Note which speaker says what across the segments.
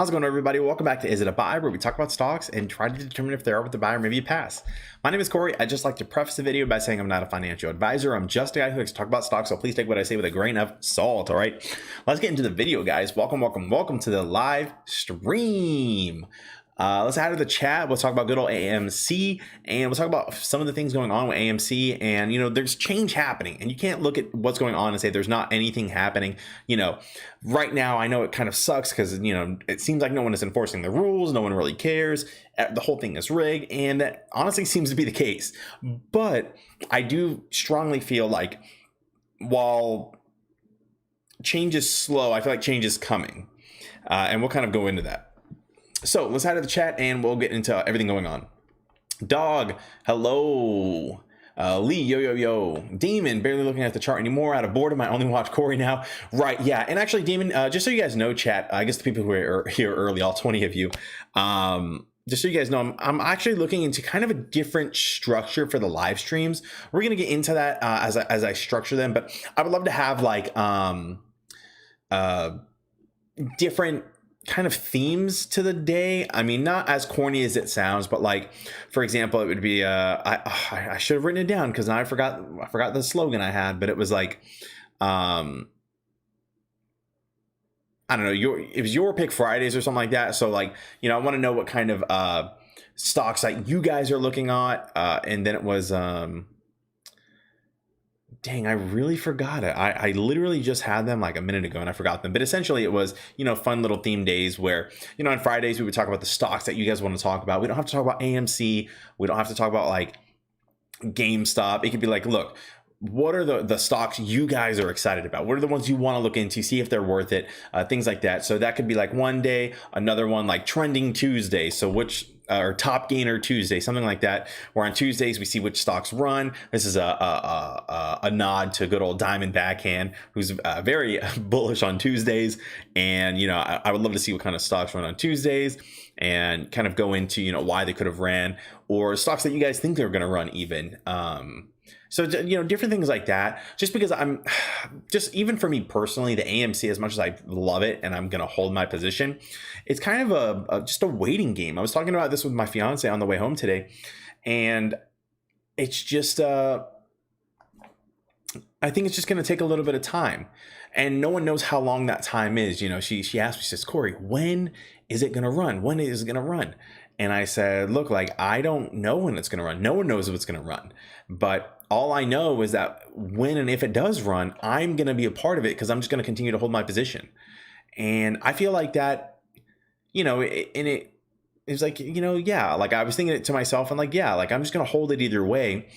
Speaker 1: How's it going, everybody? Welcome back to Is It a Buy, where we talk about stocks and try to determine if they are worth the buy or maybe a pass. My name is Corey. I'd just like to preface the video by saying I'm not a financial advisor. I'm just a guy who likes to talk about stocks, so please take what I say with a grain of salt, all right? Let's get into the video, guys. Welcome to the live stream. Let's add to the chat. We'll talk about good old AMC, and we'll talk about some of the things going on with AMC. And, there's change happening, and you can't look at what's going on and say there's not anything happening. Right now, I know it kind of sucks because, it seems like no one is enforcing the rules. No one really cares. The whole thing is rigged, and that honestly seems to be the case. But I do strongly feel like while change is slow, I feel like change is coming, and we'll kind of go into that. So let's head to the chat and we'll get into everything going on. Dog, hello. Lee, yo. Demon, barely looking at the chart anymore. Out of boredom, I only watch Corey now. Right, yeah. And actually, Demon, just so you guys know, chat, I guess the people who are here early, all 20 of you, just so you guys know, I'm actually looking into kind of a different structure for the live streams. We're going to get into that as I structure them, but I would love to have like different kind of themes to the day. I mean, not as corny as it sounds, but like, for example, it would be I should have written it down because now I forgot the slogan I had, but it was like I don't know, it was your pick Fridays or something like that. So like, I want to know what kind of stocks like you guys are looking at, and then it was dang, I really forgot it. I literally just had them like a minute ago and I forgot them. But essentially it was, fun little theme days where, on Fridays we would talk about the stocks that you guys want to talk about. We don't have to talk about AMC. We don't have to talk about like GameStop. It could be like, look, what are the stocks you guys are excited about? What are the ones you want to look into, see if they're worth it, things like that. So that could be like one day, another one like Trending Tuesday. So or Top Gainer Tuesday, something like that. Where on Tuesdays we see which stocks run. This is a nod to good old Diamond Backhand, who's very bullish on Tuesdays. And I would love to see what kind of stocks run on Tuesdays, and kind of go into why they could have ran, or stocks that you guys think they're going to run even. So, different things like that, just because even for me personally, the AMC, as much as I love it and I'm going to hold my position, it's kind of just a waiting game. I was talking about this with my fiance on the way home today, and it's just, I think it's just going to take a little bit of time, and no one knows how long that time is. She asked me, she says, Corey, when is it going to run? When is it going to run? And I said, look, like, I don't know when it's going to run. No one knows if it's going to run. But all I know is that when and if it does run, I'm going to be a part of it because I'm just going to continue to hold my position. And I feel like that, it was like, yeah, like I was thinking it to myself and like, yeah, like I'm just going to hold it either way.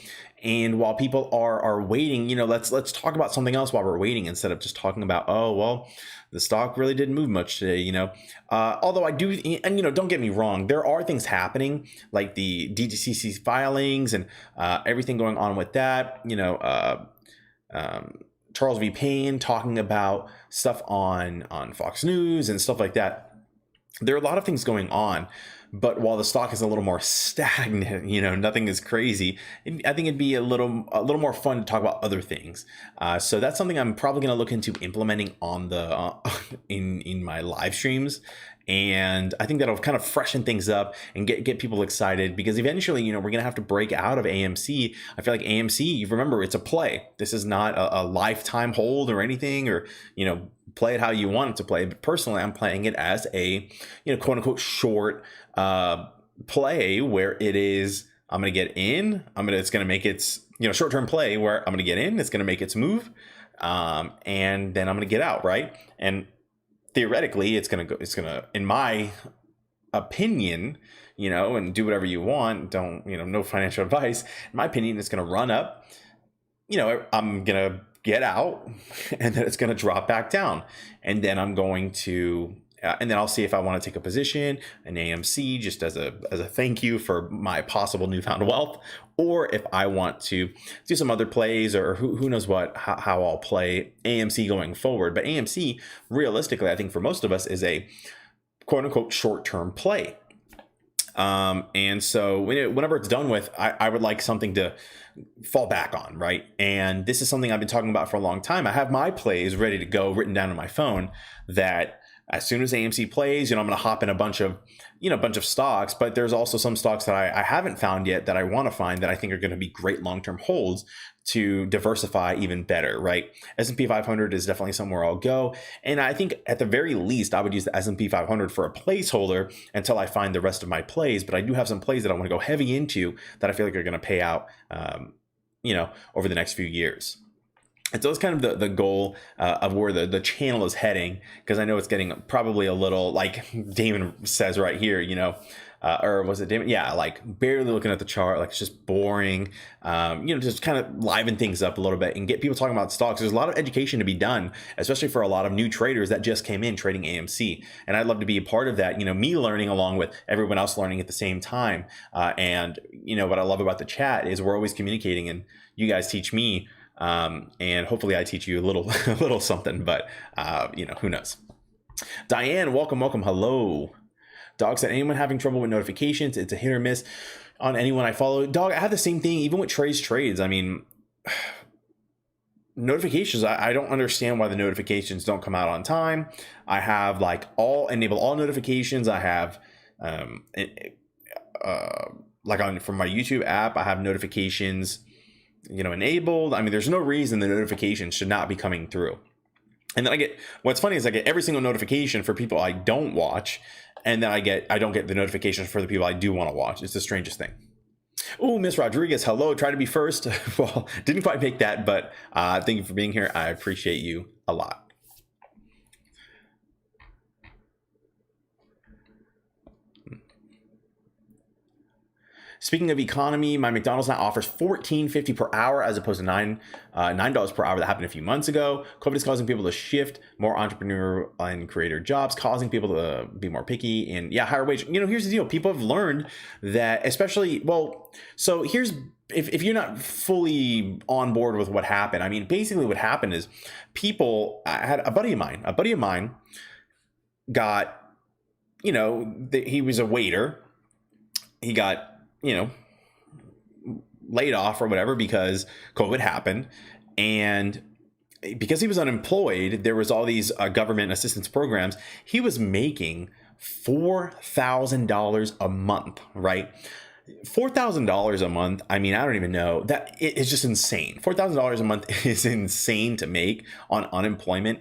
Speaker 1: And while people are waiting, let's talk about something else while we're waiting, instead of just talking about, oh, well, the stock really didn't move much today, although I do, and, don't get me wrong, there are things happening like the DTCC filings and everything going on with that, Charles V. Payne talking about stuff on Fox News and stuff like that. There are a lot of things going on. But while the stock is a little more stagnant, nothing is crazy, I think it'd be a little more fun to talk about other things. So that's something I'm probably going to look into implementing on the in my live streams. And I think that'll kind of freshen things up and get people excited, because eventually, we're going to have to break out of AMC. I feel like AMC, you remember, it's a play. This is not a lifetime hold or anything, or, play it how you want it to play. But personally, I'm playing it as a, quote unquote short play, where it is, I'm going to get in, it's going to make its, short-term play where I'm going to get in, it's going to make its move. And then I'm going to get out. Right. And theoretically, it's going to, in my opinion, and do whatever you want. Don't, no financial advice. In my opinion, it's going to run up, I'm going to get out, and then it's going to drop back down. And then I'm going to, and then I'll see if I want to take a position in AMC just as a thank you for my possible newfound wealth, or if I want to do some other plays, or who knows how I'll play AMC going forward. But AMC, realistically, I think for most of us is a quote unquote short-term play. And so whenever it's done with, I would like something to fall back on, right? And this is something I've been talking about for a long time. I have my plays ready to go, written down on my phone, that as soon as AMC plays, I'm going to hop in a bunch of stocks. But there's also some stocks that I haven't found yet that I want to find that I think are going to be great long-term holds to diversify even better, right? S&P 500 is definitely somewhere I'll go. And I think at the very least, I would use the S&P 500 for a placeholder until I find the rest of my plays. But I do have some plays that I want to go heavy into that I feel like are going to pay out, over the next few years. And so it's kind of the goal of where the channel is heading, because I know it's getting probably a little, like Damon says right here, or was it Damon? Yeah, like barely looking at the chart, like it's just boring, just kind of liven things up a little bit and get people talking about stocks. There's a lot of education to be done, especially for a lot of new traders that just came in trading AMC. And I'd love to be a part of that, me learning along with everyone else learning at the same time. And what I love about the chat is we're always communicating, and you guys teach me. And hopefully I teach you a little something, but who knows. Diane, welcome. Hello. Dog said, anyone having trouble with notifications? It's a hit or miss on anyone I follow. Dog, I have the same thing, even with trades. I mean, notifications, I don't understand why the notifications don't come out on time. I have enable all notifications. I have, from my YouTube app, I have notifications enabled. I mean, there's no reason the notifications should not be coming through. And then what's funny is I get every single notification for people I don't watch, and then I don't get the notifications for the people I do want to watch. It's the strangest thing. Oh, Miss Rodriguez, hello. Try to be first. Well, didn't quite make that, but thank you for being here. I appreciate you a lot. Speaking of economy, my McDonald's now offers $14.50 per hour as opposed to $9 per hour that happened a few months ago. COVID is causing people to shift more entrepreneur and creator jobs, causing people to be more picky and higher wage. Here's the deal. People have learned that, especially, so here's, if you're not fully on board with what happened, I mean, basically what happened is I had a buddy of mine got, he was a waiter. He got, laid off or whatever because COVID happened. And because he was unemployed, there was all these government assistance programs. He was making $4,000 a month, right? $4,000 a month. I mean, I don't even know, that it's just insane. $4,000 a month is insane to make on unemployment.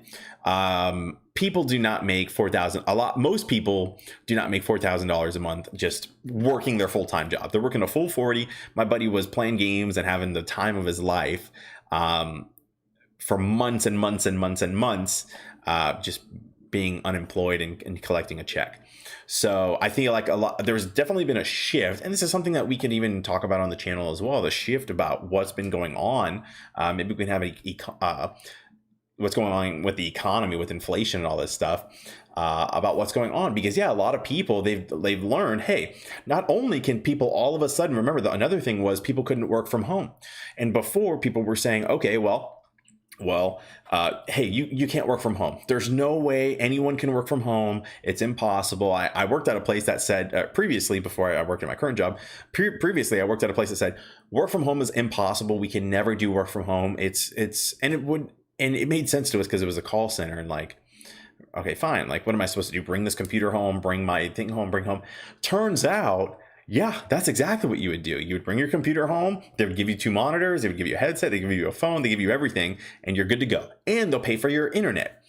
Speaker 1: People do not make most people do not make $4,000 a month just working their full-time job. They're working a full 40. My buddy was playing games and having the time of his life for months and months and months and months, just being unemployed and collecting a check. So I feel like there's definitely been a shift, and this is something that we can even talk about on the channel as well, the shift about what's been going on. Maybe we can have what's going on with the economy, with inflation and all this stuff, about what's going on. Because a lot of people, they've learned, hey, not only can people all of a sudden, remember another thing was people couldn't work from home. And before, people were saying, okay, hey, you can't work from home. There's no way anyone can work from home. It's impossible. I worked at a place that said previously, before I worked at my current job, previously I worked at a place that said work from home is impossible. We can never do work from home. And it made sense to us because it was a call center, and okay, fine. What am I supposed to do? Bring this computer home, bring my thing home, bring home. Turns out, that's exactly what you would do. You would bring your computer home. They would give you 2 monitors. They would give you a headset. They give you a phone. They give you everything, and you're good to go. And they'll pay for your internet.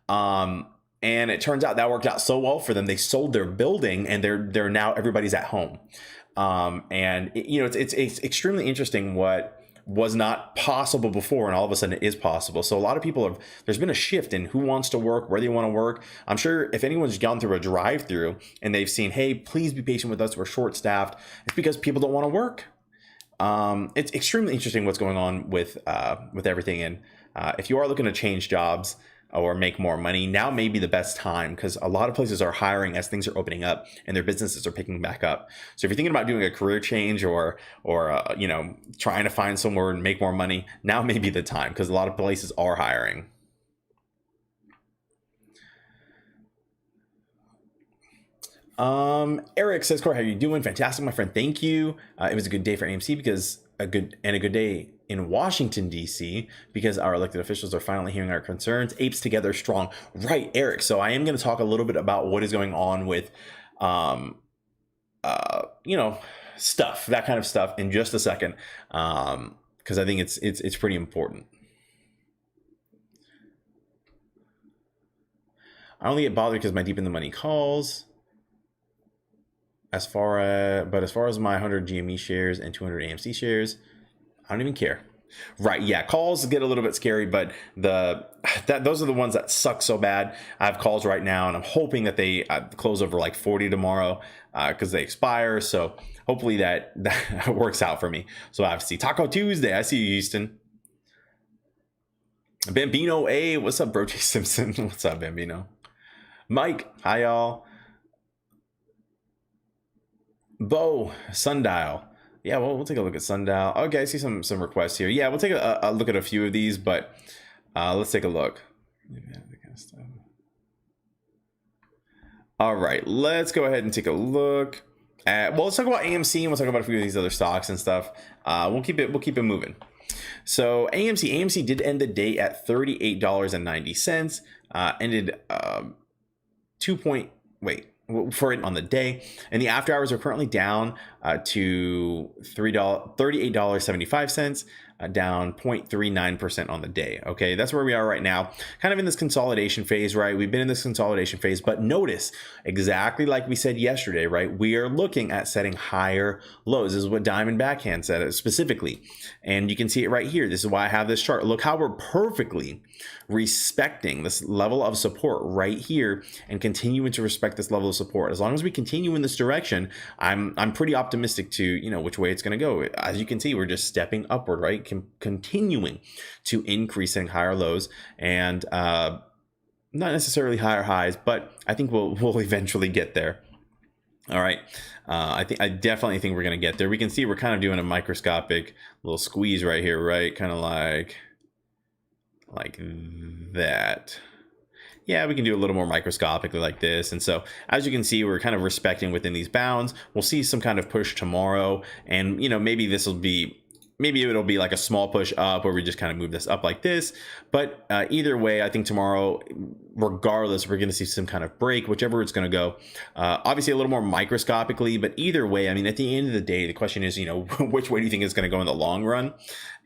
Speaker 1: And it turns out that worked out so well for them. They sold their building, and they're now everybody's at home. And it's extremely interesting what was not possible before, and all of a sudden it is possible. So a lot of people there's been a shift in who wants to work, where they want to work. I'm sure if anyone's gone through a drive-through and they've seen, hey, please be patient with us, we're short-staffed, it's because people don't want to work. It's extremely interesting what's going on with everything. And if you are looking to change jobs or make more money, now may be the best time, because a lot of places are hiring as things are opening up and their businesses are picking back up. So if you're thinking about doing a career change or trying to find somewhere and make more money, now may be the time, because a lot of places are hiring. Eric says, Corey, how are you doing? Fantastic, my friend. Thank you. It was a good day for AMC because a good day in Washington, D.C., because our elected officials are finally hearing our concerns. Apes together strong. Right, Eric. So I am going to talk a little bit about what is going on with, stuff, that kind of stuff in just a second, because I think it's pretty important. I only get bothered because my deep in the money calls. As far as my 100 GME shares and 200 AMC shares, I don't even care. Right, yeah, calls get a little bit scary, but those are the ones that suck so bad. I have calls right now, and I'm hoping that they close over like 40 tomorrow because they expire. So hopefully that works out for me. So I have to see Taco Tuesday. I see you, Houston. Bambino A, what's up, Bro J Simpson? What's up, Bambino? Mike, hi y'all. Bo, Sundial. Yeah, well, we'll take a look at Sundial. Okay, I see some requests here. Yeah, we'll take a look at a few of these, but let's take a look. All right, let's go ahead and take a look at, well, let's talk about AMC, and we'll talk about a few of these other stocks and stuff. We'll keep it moving. So AMC did end the day at $38.90. Ended for it on the day, and the after hours are currently down to $38.75, down 0.39% on the day. Okay, that's where we are right now, kind of in this consolidation phase, right? We've been in this consolidation phase, but notice exactly like we said yesterday, right? We are looking at setting higher lows. This is what Diamond Backhand said specifically, and you can see it right here. This is why I have this chart. Look how we're perfectly respecting this level of support right here and continuing to respect this level of support. As long as we continue in this direction, I'm pretty optimistic to which way it's going to go. As you can see, we're just stepping upward, right? Continuing to increasing higher lows and not necessarily higher highs, but I think we'll eventually get there. All right. I definitely think we're going to get there. We can see we're kind of doing a microscopic little squeeze right here, right? Kind of like that. Yeah, we can do a little more microscopically like this. And so as you can see, we're kind of respecting within these bounds. We'll see some kind of push tomorrow, and maybe it'll be like a small push up where we just kind of move this up like this. But either way, I think tomorrow, regardless, we're going to see some kind of break, whichever it's going to go. Obviously a little more microscopically, but either way, I mean, at the end of the day, the question is, which way do you think it's going to go in the long run?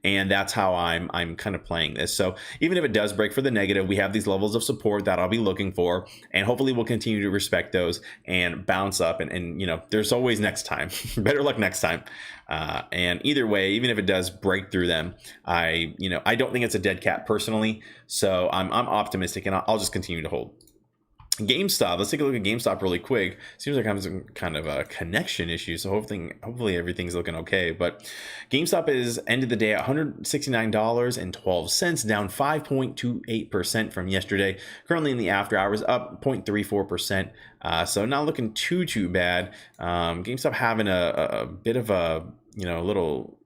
Speaker 1: And that's how I'm kind of playing this. So even if it does break for the negative, we have these levels of support that I'll be looking for, and hopefully we'll continue to respect those and bounce up. And there's always next time. Better luck next time. And either way, even if it does break through them, I don't think it's a dead cat personally. So I'm optimistic, and I'll just continue to hold. GameStop, let's take a look at GameStop really quick. Seems like I'm some kind of a connection issue, so hopefully everything's looking okay. But GameStop is ended the day at $169.12, down 5.28% from yesterday. Currently in the after hours, up 0.34%. So not looking too bad. GameStop having a bit of a little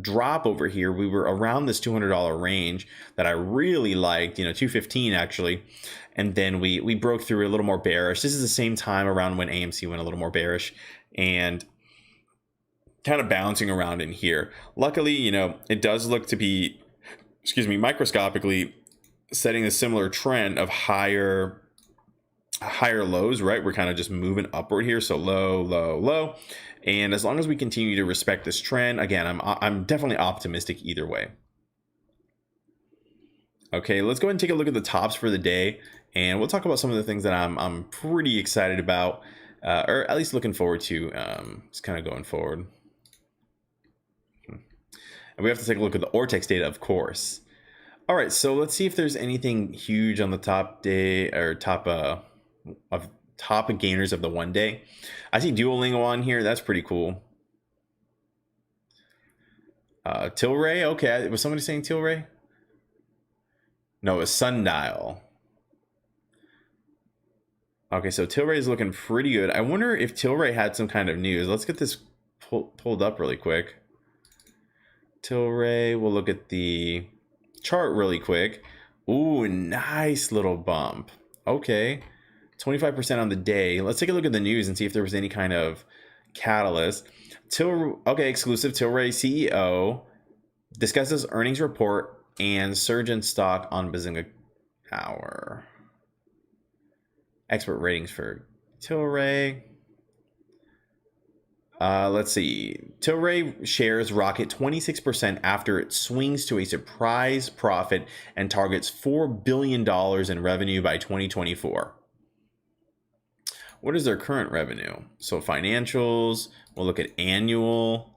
Speaker 1: drop over here. We were around this $200 range that I really liked, $215 actually. And then we broke through a little more bearish. This is the same time around when AMC went a little more bearish and kind of bouncing around in here. Luckily, it does look to be, microscopically setting a similar trend of higher lows, right? We're kind of just moving upward here. So low. And as long as we continue to respect this trend, again, I'm definitely optimistic either way. Okay, let's go ahead and take a look at the tops for the day, and we'll talk about some of the things that I'm pretty excited about, or at least looking forward to, just kind of going forward. And we have to take a look at the Ortex data, of course. All right, so let's see if there's anything huge on the top day or top gainers of the one day. I see Duolingo on here. That's pretty cool. Tilray. Okay, was somebody saying Tilray? No, it's Sundial. Okay, so Tilray is looking pretty good. I wonder if Tilray had some kind of news. Let's get this pulled up really quick. Tilray, we'll look at the chart really quick. Ooh, nice little bump. Okay, 25% on the day. Let's take a look at the news and see if there was any kind of catalyst. Exclusive. Tilray CEO discusses earnings report and surge in stock on Bazinga Hour. Expert ratings for Tilray. Let's see. Tilray shares rocket 26% after it swings to a surprise profit and targets $4 billion in revenue by 2024. What is their current revenue? So financials, we'll look at annual.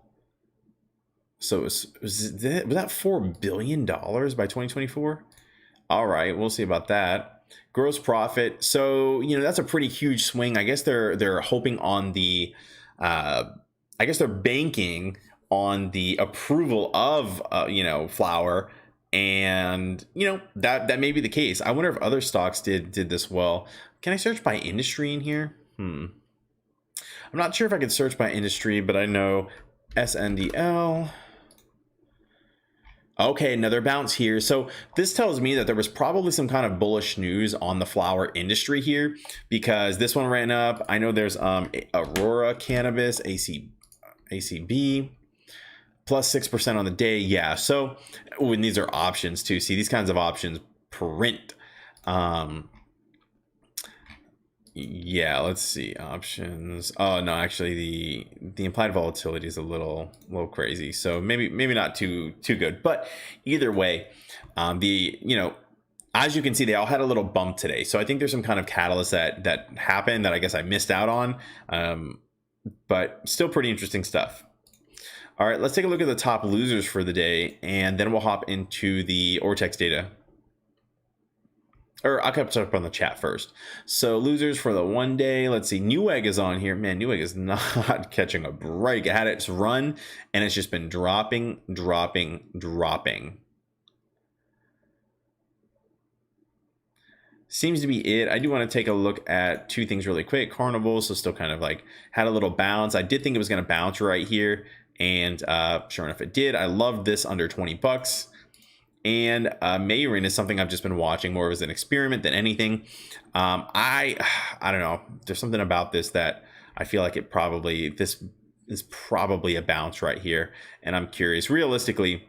Speaker 1: So was that $4 billion by 2024? All right, we'll see about that. Gross profit. So, that's a pretty huge swing. I guess they're hoping on the I guess they're banking on the approval of, flour, and that may be the case. I wonder if other stocks did this well. Can I search by industry in here? I'm not sure if I could search by industry, but I know SNDL. Okay, another bounce here. So this tells me that there was probably some kind of bullish news on the flower industry here, because this one ran up. I know there's Aurora Cannabis, ACB, plus 6% on the day. Yeah, so when these are options too, see these kinds of options print. Yeah, let's see options. Oh no, actually the implied volatility is a little crazy. So maybe not too good. But either way, as you can see, they all had a little bump today. So I think there's some kind of catalyst that happened that I guess I missed out on. But still pretty interesting stuff. All right, let's take a look at the top losers for the day, and then we'll hop into the Ortex data. Or I'll catch up on the chat first. So losers for the 1 day. Let's see. Newegg is on here. Man, Newegg is not catching a break. It had its run, and it's just been dropping. Seems to be it. I do want to take a look at two things really quick. Carnival, so still kind of like had a little bounce. I did think it was going to bounce right here, and sure enough, it did. I love this under 20 bucks. And Mayrin is something I've just been watching more as an experiment than anything. I don't know. There's something about this that I feel like this is probably a bounce right here. And I'm curious. Realistically,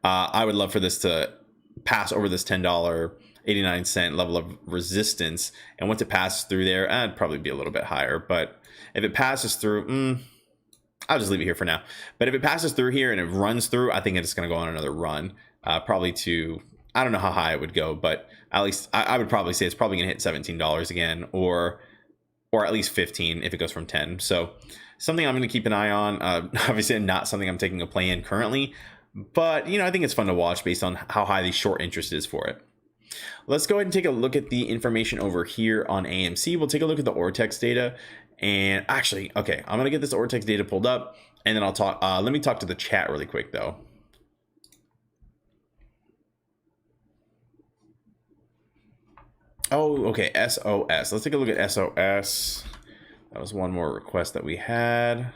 Speaker 1: I would love for this to pass over this $10.89 level of resistance. And once it passes through there, I'd probably be a little bit higher. But if it passes through, I'll just leave it here for now. But if it passes through here and it runs through, I think it's going to go on another run. Probably to, I don't know how high it would go, but at least I would probably say it's probably going to hit $17 again, or at least 15 if it goes from 10. So something I'm going to keep an eye on. Obviously not something I'm taking a play in currently, but I think it's fun to watch based on how high the short interest is for it. Let's go ahead and take a look at the information over here on AMC. We'll take a look at the Ortex data. And actually, okay, I'm going to get this Ortex data pulled up, and then I'll talk. Let me talk to the chat really quick, though. Oh, okay, SOS. Let's take a look at SOS. That was one more request that we had.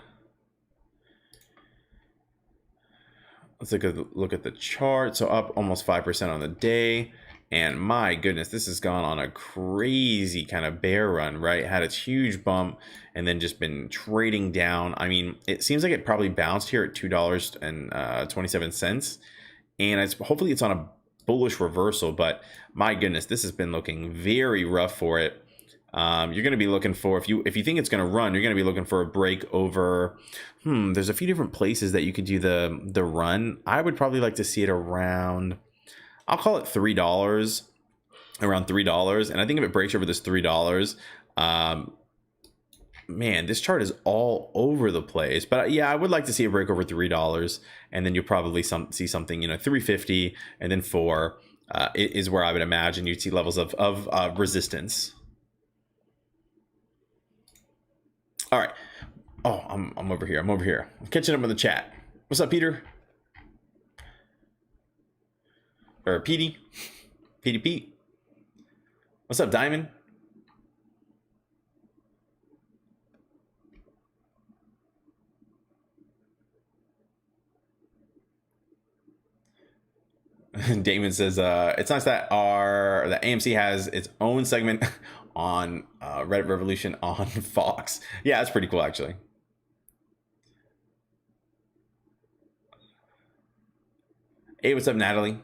Speaker 1: Let's take a look at the chart. So up almost 5% on the day. And my goodness, this has gone on a crazy kind of bear run, right? Had its huge bump and then just been trading down. I mean, it seems like it probably bounced here at $2.27. And hopefully it's on a bullish reversal, but my goodness, this has been looking very rough for it. You're going to be looking for, if you think it's going to run, you're going to be looking for a break over. There's a few different places that you could do the run. I would probably like to see it around, I'll call it $3, around $3. And I think if it breaks over this $3, man, this chart is all over the place. But yeah, I would like to see a break over $3, and then you'll probably see something, $3.50 and then $4 is where I would imagine you'd see levels of resistance. All right. Oh, I'm over here. I'm catching up in the chat. What's up, Peter? Or Petey? Pete. What's up, Diamond? Damon says it's nice that that AMC has its own segment on Reddit Revolution on Fox. Yeah, that's pretty cool, actually. Hey, what's up, Natalie?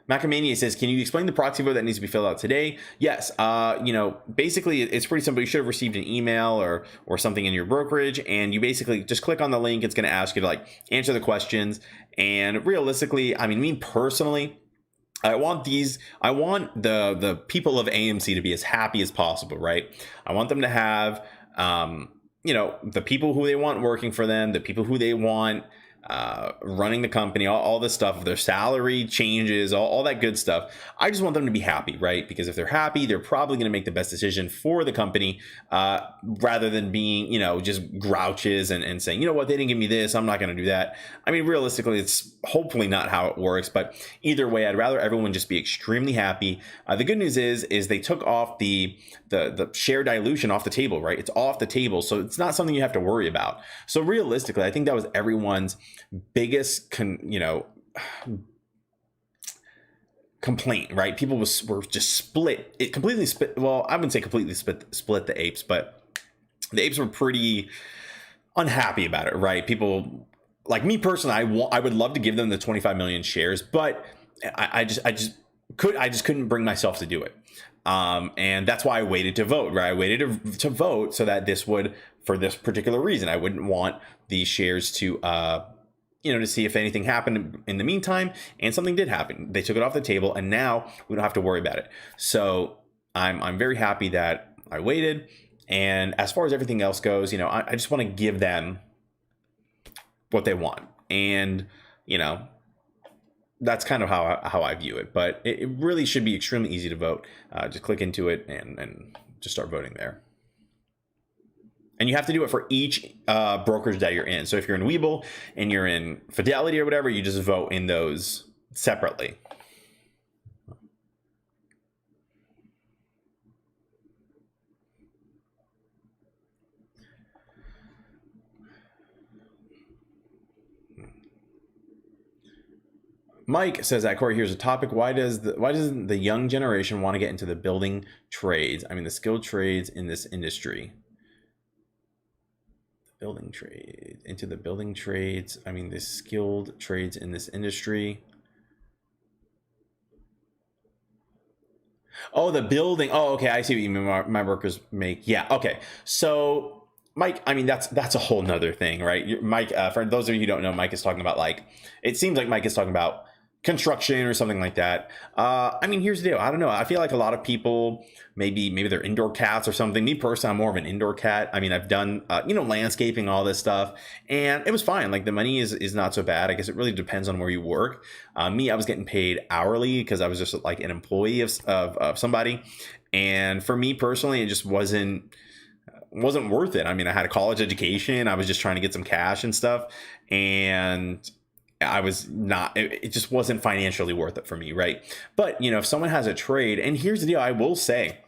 Speaker 1: Macamania says, can you explain the proxy vote that needs to be filled out today? Yes. Basically, it's pretty simple. You should have received an email or something in your brokerage, and you basically just click on the link. It's going to ask you to like answer the questions. And realistically, I mean, me personally, I want the people of AMC to be as happy as possible, right? I want them to have, the people who they want working for them, the people who they want running the company, all this stuff, if their salary changes, all that good stuff. I just want them to be happy, right? Because if they're happy, they're probably going to make the best decision for the company rather than being, just grouches and saying, you know what, they didn't give me this, I'm not going to do that. I mean, realistically, it's hopefully not how it works, but either way, I'd rather everyone just be extremely happy. The good news is they took off the share dilution off the table, right? It's off the table, so it's not something you have to worry about. So realistically, I think that was everyone's biggest complaint, right? People were just split. It completely split. Well, I wouldn't say completely split the apes, but the apes were pretty unhappy about it, right? People like me personally, I would love to give them the 25 million shares, but I just couldn't bring myself to do it. And that's why I waited to vote, right? I waited to vote so that for this particular reason, I wouldn't want these shares to see if anything happened in the meantime, and something did happen. They took it off the table, and now we don't have to worry about it. So I'm very happy that I waited. And as far as everything else goes, I just want to give them what they want, and that's kind of how I view it. But it really should be extremely easy to vote. Just click into it and just start voting there. And you have to do it for each brokerage that you're in. So if you're in Webull and you're in Fidelity or whatever, you just vote in those separately. Mike says that, Corey, here's a topic. Why doesn't the young generation want to get into the building trades? I mean, the skilled trades in this industry. Building trades, into the building trades. I mean, the skilled trades in this industry. Oh, the building. Oh, okay. I see what you mean. My workers make. Yeah. Okay. So, Mike, I mean, that's a whole nother thing, right? Mike, for those of you who don't know, Mike is talking about it seems like Mike is talking about construction or something like that. I mean, here's the deal. I don't know. I feel like a lot of people, maybe they're indoor cats or something. Me personally, I'm more of an indoor cat. I mean, I've done, landscaping, all this stuff, and it was fine. Like the money is not so bad. I guess it really depends on where you work. I was getting paid hourly because I was just like an employee of somebody. And for me personally, it just wasn't worth it. I mean, I had a college education. I was just trying to get some cash and stuff. And I was not, it just wasn't financially worth it for me, right? But, if someone has a trade, and here's the deal, I will say,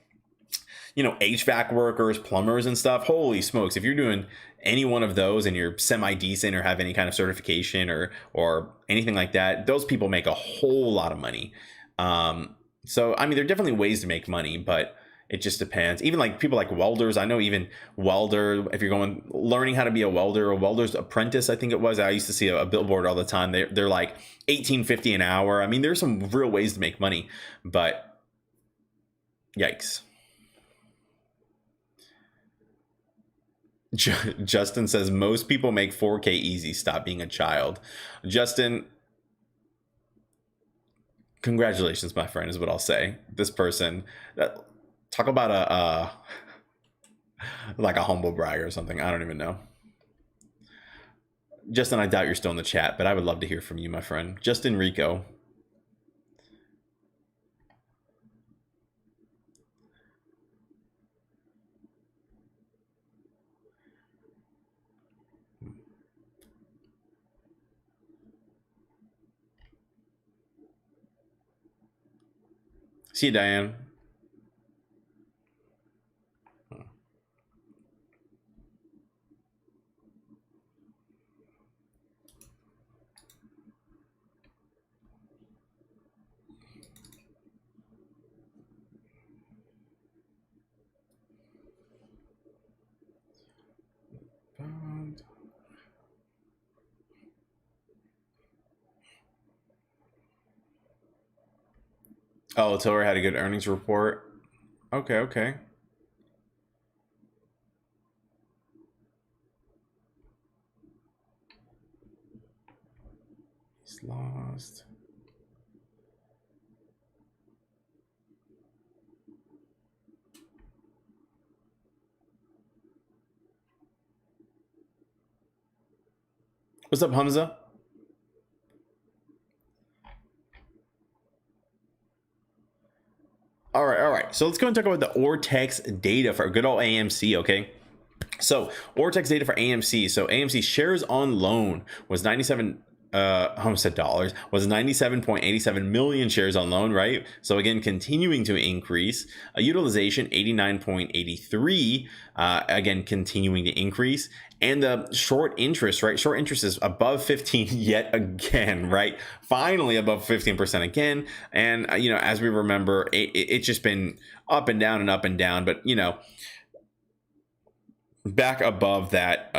Speaker 1: HVAC workers, plumbers and stuff, holy smokes, if you're doing any one of those and you're semi-decent or have any kind of certification or anything like that, those people make a whole lot of money. So, I mean, there are definitely ways to make money, but it just depends. Even like people like welders. I know even welder, if you're learning how to be a welder's apprentice, I think it was. I used to see a billboard all the time. They're like $18.50 an hour. I mean, there's some real ways to make money, but yikes. Justin says most people make 4K easy. Stop being a child. Justin, congratulations, my friend, is what I'll say. This person, talk about like a humble brag or something. I don't even know. Justin, I doubt you're still in the chat, but I would love to hear from you, my friend. Justin Rico. See you, Diane. Oh, Tiller had a good earnings report. Okay, okay. He's lost. What's up, Hamza? All right, all right. So let's go and talk about the Ortex data for good old AMC, okay? So Ortex data for AMC. So AMC shares on loan was 97 I almost said dollars, was 97.87 million shares on loan, right? So again, continuing to increase. Utilization 89.83, again, continuing to increase. And the short interest, right? Short interest is above 15 yet again, right? Finally above 15% again. And, as we remember, it's just been up and down and up and down. But, back above that,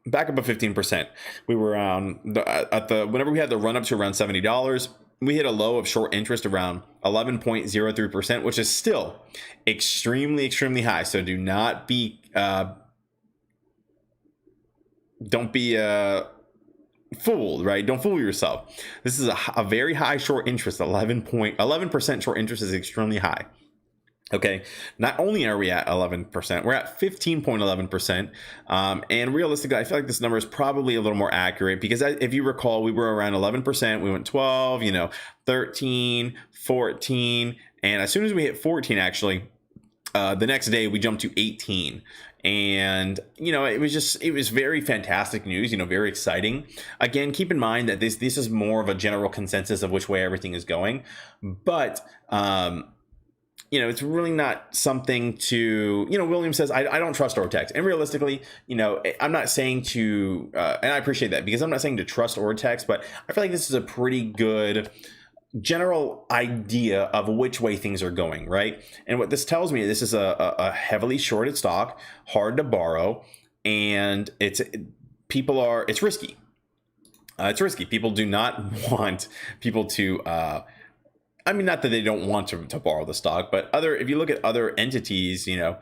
Speaker 1: back above 15%. We were around whenever we had the run up to around $70, we hit a low of short interest around 11.03%, which is still extremely, extremely high. So do not be, don't be fooled, right? Don't fool yourself. This is a very high short interest. 11% short interest is extremely high. Okay, not only are we at 11%, we're at 15.11%. And realistically, I feel like this number is probably a little more accurate because if you recall, we were around 11%, we went 12, 13, 14. And as soon as we hit 14, actually, the next day we jumped to 18. And it was very fantastic news, very exciting. Again, keep in mind that this is more of a general consensus of which way everything is going, but it's really not something to, William says, I don't trust Ortex. And realistically, I'm not saying to, and I appreciate that because I'm not saying to trust Ortex, but I feel like this is a pretty good general idea of which way things are going, right? And what this tells me, this is a heavily shorted stock, hard to borrow, and it's risky. It's risky. People do not want people to, not that they don't want to borrow the stock, but if you look at other entities, I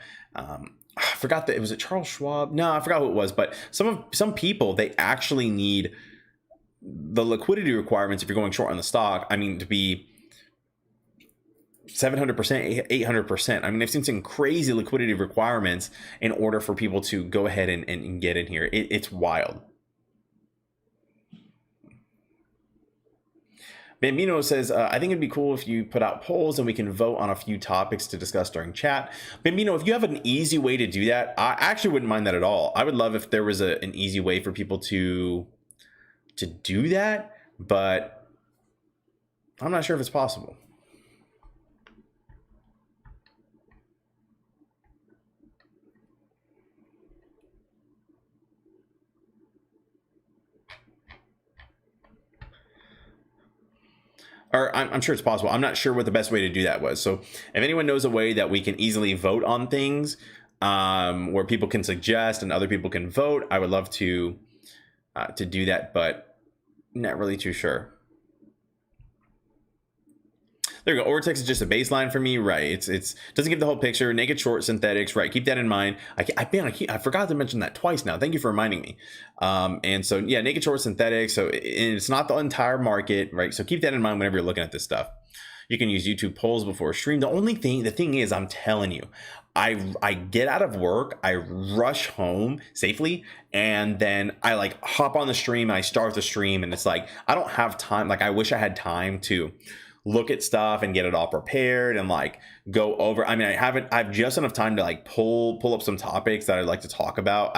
Speaker 1: forgot that was it Charles Schwab? No, I forgot who it was, but some people, they actually need the liquidity requirements if you're going short on the stock. To be 700%, 800%. I've seen some crazy liquidity requirements in order for people to go ahead and get in here. It's wild. Bambino says, I think it'd be cool if you put out polls and we can vote on a few topics to discuss during chat. Bambino, if you have an easy way to do that, I actually wouldn't mind that at all. I would love if there was an easy way for people to do that, but I'm not sure if it's possible. Or I'm sure it's possible. I'm not sure what the best way to do that was. So if anyone knows a way that we can easily vote on things, where people can suggest and other people can vote, I would love to do that, but not really too sure. There you go. Ortex is just a baseline for me, right? It's doesn't give the whole picture. Naked short synthetics, right? Keep that in mind. I forgot to mention that twice now. Thank you for reminding me. And so yeah, naked short synthetics. So it's not the entire market, right? So keep that in mind whenever you're looking at this stuff. You can use YouTube polls before stream. The thing is, I'm telling you, I get out of work, I rush home safely, and then I hop on the stream, I start the stream, and it's like I don't have time. I wish I had time to look at stuff and get it all prepared and go over. I have just enough time to pull up some topics that I'd like to talk about.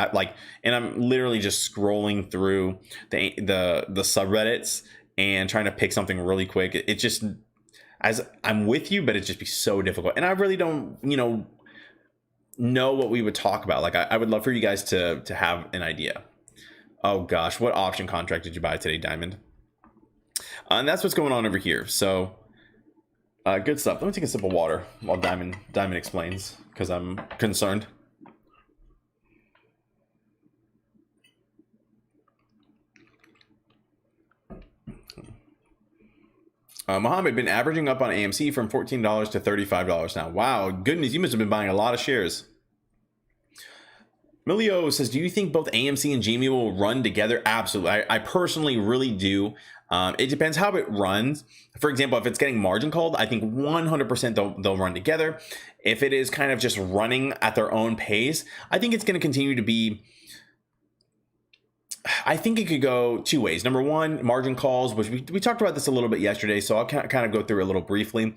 Speaker 1: And I'm literally just scrolling through the subreddits and trying to pick something really quick. It just, as I'm with you, but it'd just be so difficult. And I really don't, know what we would talk about. I would love for you guys to have an idea. Oh gosh, what option contract did you buy today, Diamond? And that's what's going on over here. So good stuff. Let me take a sip of water while Diamond explains, because I'm concerned. Mohammed been averaging up on AMC from $14 to $35 now. Wow, goodness, you must have been buying a lot of shares. Milio says, do you think both AMC and GME will run together? Absolutely. I personally really do. It depends how it runs. For example, if it's getting margin called, I think 100% they'll run together. If it is kind of just running at their own pace, I think it's going to continue to be. I think it could go two ways. Number one, margin calls, which we talked about this a little bit yesterday, so I'll kind of go through it a little briefly.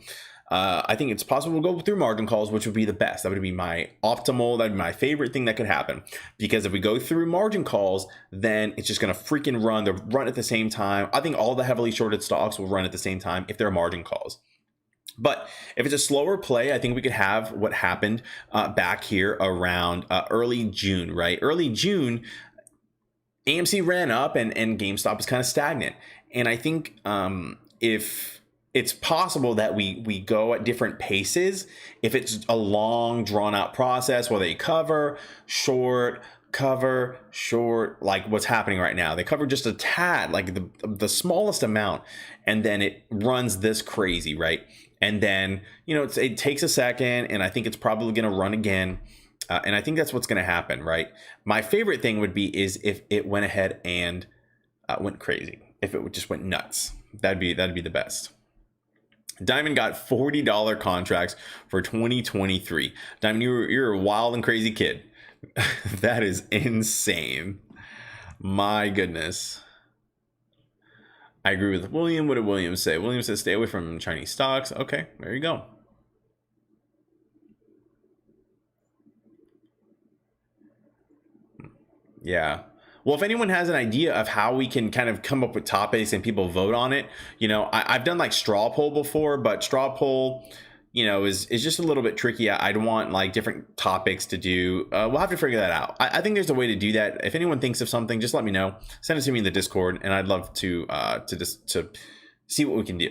Speaker 1: I think it's possible to go through margin calls, which would be the best. That would be my optimal. That'd be my favorite thing that could happen. Because if we go through margin calls, then it's just going to freaking run. They'll run at the same time. I think all the heavily shorted stocks will run at the same time if they're margin calls. But if it's a slower play, I think we could have what happened back here around early June, right? Early June, AMC ran up and GameStop was kind of stagnant. And I think if it's possible that we go at different paces, if it's a long drawn out process where they cover, short, like what's happening right now. They cover just a tad, like the smallest amount, and then it runs this crazy, right? And then, it takes a second, and I think it's probably going to run again. And I think that's what's going to happen, right? My favorite thing would be is if it went ahead and went crazy. If it just went nuts, that'd be the best. Diamond got $40 contracts for 2023. Diamond, you're a wild and crazy kid. That is insane. My goodness. I agree with William. What did William say? William says stay away from Chinese stocks. Okay, there you go. Yeah. Well, if anyone has an idea of how we can kind of come up with topics and people vote on it, I've done like straw poll before, but straw poll, is just a little bit tricky. I'd want like different topics to do. We'll have to figure that out. I think there's a way to do that. If anyone thinks of something, just let me know. Send it to me in the Discord, and I'd love to see what we can do.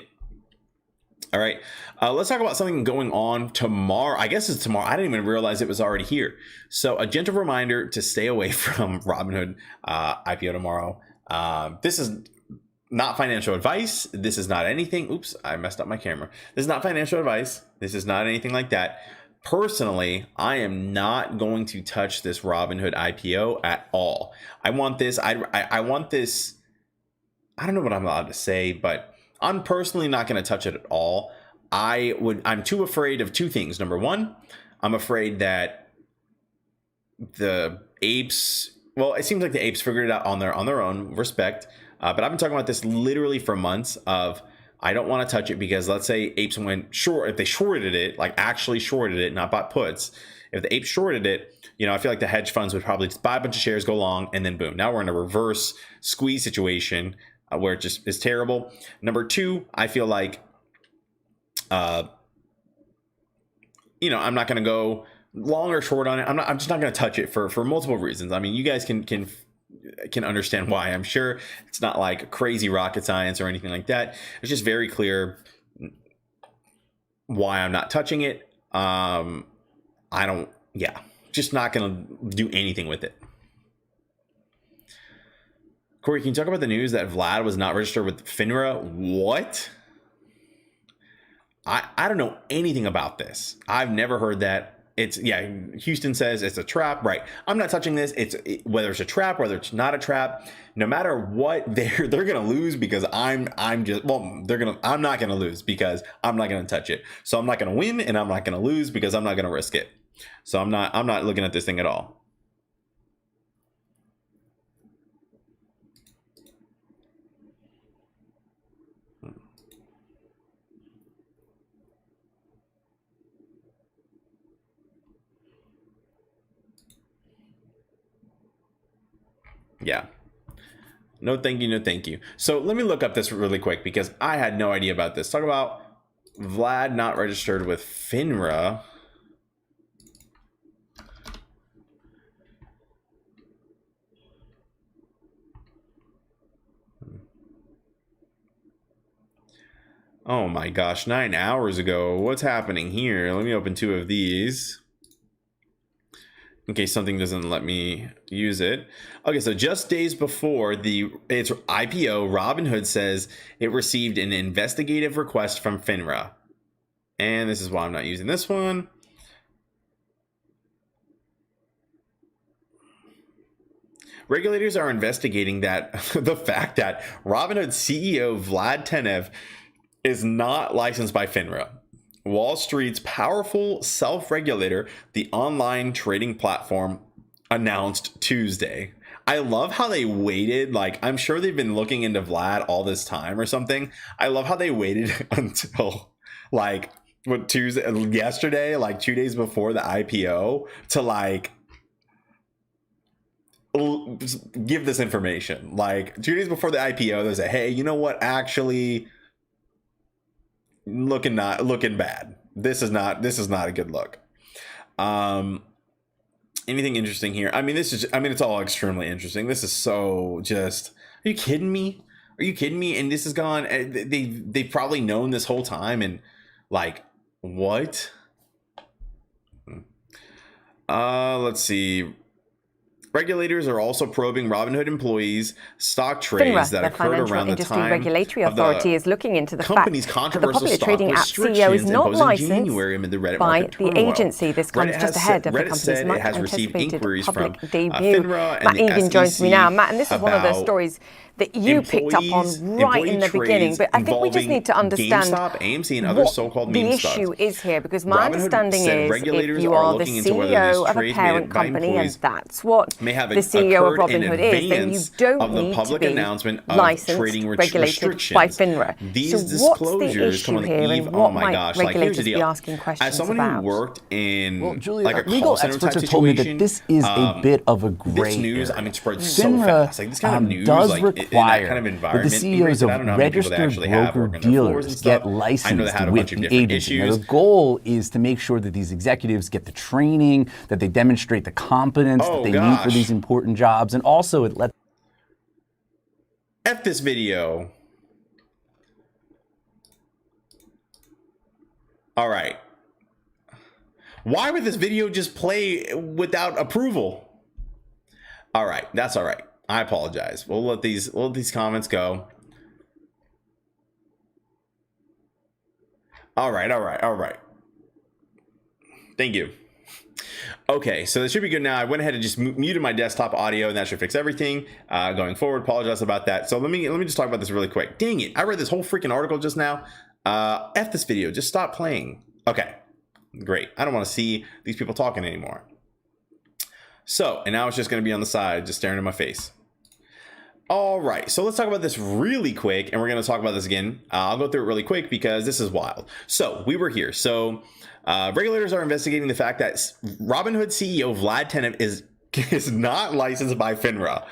Speaker 1: All right, let's talk about something going on tomorrow. I guess it's tomorrow. I didn't even realize it was already here. So a gentle reminder to stay away from Robinhood IPO tomorrow. This is not financial advice. This is not anything. Oops, I messed up my camera. This is not financial advice. This is not anything like that. Personally, I am not going to touch this Robinhood IPO at all. I want this. I want this. I don't know what I'm allowed to say, but I'm personally not going to touch it at all. I'm too afraid of two things. Number one, I'm afraid that the apes, well, it seems like the apes figured it out on their own respect. But I've been talking about this literally for months of, I don't want to touch it because let's say apes went short. If they shorted it, like actually shorted it, not bought puts. If the apes shorted it, I feel like the hedge funds would probably just buy a bunch of shares, go long, and then boom. Now we're in a reverse squeeze situation where it just is terrible. Number two, I feel like, I'm not going to go long or short on it. I'm just not going to touch it for multiple reasons. I mean, you guys can understand why. I'm sure it's not like crazy rocket science or anything like that. It's just very clear why I'm not touching it. Just not going to do anything with it. Corey, can you talk about the news that Vlad was not registered with FINRA? What? I don't know anything about this. I've never heard that. Houston says it's a trap, right? I'm not touching this. Whether it's a trap, whether it's not a trap, no matter what, they're gonna lose because I'm not gonna lose because I'm not gonna touch it. So I'm not gonna win and I'm not gonna lose because I'm not gonna risk it. So I'm not looking at this thing at all. Yeah. No, thank you. No, thank you. So let me look up this really quick because I had no idea about this. Talk about Vlad not registered with FINRA. Oh my gosh, 9 hours ago. What's happening here? Let me open two of these. in case something doesn't let me use it. Okay, so just days before its IPO, Robinhood says it received an investigative request from FINRA. And this is why I'm not using this one. Regulators are investigating that the fact that Robinhood CEO Vlad Tenev is not licensed by FINRA, Wall Street's powerful self-regulator, the online trading platform, announced Tuesday. I love how they waited. Like, I'm sure they've been looking into Vlad all this time or something. I love how they waited until like yesterday, like 2 days before the IPO, to like give this information. Like 2 days before the IPO, they say, hey, you know what, actually looking bad. This is not a good look. Anything interesting here? I mean, it's all extremely interesting. This is so just, are you kidding me? And this has gone, they've probably known this whole time, and like, what? Let's see. Regulators are also probing Robinhood employees' stock trades that occurred around the time
Speaker 2: regulatory authority is looking into the
Speaker 1: company's
Speaker 2: fact that the
Speaker 1: controversial
Speaker 2: popular
Speaker 1: stock
Speaker 2: trading app CEO is
Speaker 1: restrictions
Speaker 2: not
Speaker 1: imposed in
Speaker 2: licensed
Speaker 1: January amid the Reddit
Speaker 2: by
Speaker 1: market
Speaker 2: the
Speaker 1: turmoil.
Speaker 2: agency. This comes just ahead of the
Speaker 1: Reddit said
Speaker 2: company's
Speaker 1: it has received
Speaker 2: much-anticipated
Speaker 1: inquiries from
Speaker 2: public debut.
Speaker 1: FINRA and
Speaker 2: Matt
Speaker 1: the
Speaker 2: Egan joins me
Speaker 1: SEC
Speaker 2: now. Matt, and this is one of the
Speaker 1: about
Speaker 2: stories that you picked up on right in the beginning, but I think we just need to understand
Speaker 1: GameStop, AMC, and other so-called
Speaker 2: the
Speaker 1: meme
Speaker 2: issue
Speaker 1: stocks.
Speaker 2: is here, because my
Speaker 1: Robinhood
Speaker 2: understanding
Speaker 1: said
Speaker 2: is
Speaker 1: regulators
Speaker 2: if you
Speaker 1: are
Speaker 2: are the
Speaker 1: looking into whether
Speaker 2: CEO
Speaker 1: these
Speaker 2: of a
Speaker 1: trades
Speaker 2: parent
Speaker 1: made by
Speaker 2: company, and
Speaker 1: employees
Speaker 2: that's what
Speaker 1: may have
Speaker 2: the CEO of
Speaker 1: occurred in
Speaker 2: Robinhood is, then you
Speaker 1: advance
Speaker 2: don't
Speaker 1: of the
Speaker 2: need to
Speaker 1: public
Speaker 2: be
Speaker 1: announcement of
Speaker 2: licensed,
Speaker 1: trading
Speaker 2: regulated
Speaker 1: restrictions.
Speaker 2: by FINRA.
Speaker 1: These
Speaker 2: So what's the
Speaker 1: disclosures come
Speaker 2: issue
Speaker 1: on the
Speaker 2: here,
Speaker 1: eve.
Speaker 2: and
Speaker 1: Oh
Speaker 2: what
Speaker 1: my
Speaker 2: might
Speaker 1: gosh! Like, here's
Speaker 2: regulators
Speaker 1: the
Speaker 2: be
Speaker 1: deal.
Speaker 2: asking questions
Speaker 1: As someone
Speaker 2: about?
Speaker 1: who worked in
Speaker 3: Well, Julia,
Speaker 1: like a
Speaker 3: legal
Speaker 1: call center
Speaker 3: experts
Speaker 1: type
Speaker 3: have told me
Speaker 1: situation,
Speaker 3: that this is a bit of a gray
Speaker 1: this news,
Speaker 3: area.
Speaker 1: I mean, spreads so
Speaker 3: FINRA
Speaker 1: fast. Like this kind of news,
Speaker 3: does
Speaker 1: like
Speaker 3: require
Speaker 1: in that kind of
Speaker 3: that
Speaker 1: environment,
Speaker 3: the CEOs of
Speaker 1: I don't know how many people they
Speaker 3: registered
Speaker 1: actually have working in their floors and
Speaker 3: broker-dealers get
Speaker 1: stuff. I know they
Speaker 3: licensed
Speaker 1: had a
Speaker 3: with
Speaker 1: bunch of
Speaker 3: the
Speaker 1: different
Speaker 3: agency. Now,
Speaker 1: issues.
Speaker 3: the goal is to make sure that these executives get the training, that they demonstrate the competence that they need for these important jobs, and also it lets
Speaker 1: F this video. All right. Why would this video just play without approval? All right, that's all right. I apologize. We'll let these comments go. All right. Thank you. Okay, so this should be good now. I went ahead and just muted my desktop audio, and that should fix everything going forward. Apologize about that. So let me just talk about this really quick. Dang it! I read this whole freaking article just now. F this video. Just stop playing. Okay, great. I don't want to see these people talking anymore. So, and now it's just going to be on the side, just staring in my face. All right, so let's talk about this really quick, and we're going to talk about this again. I'll go through it really quick because this is wild. So we were here. So regulators are investigating the fact that Robinhood CEO Vlad Tenev is not licensed by FINRA.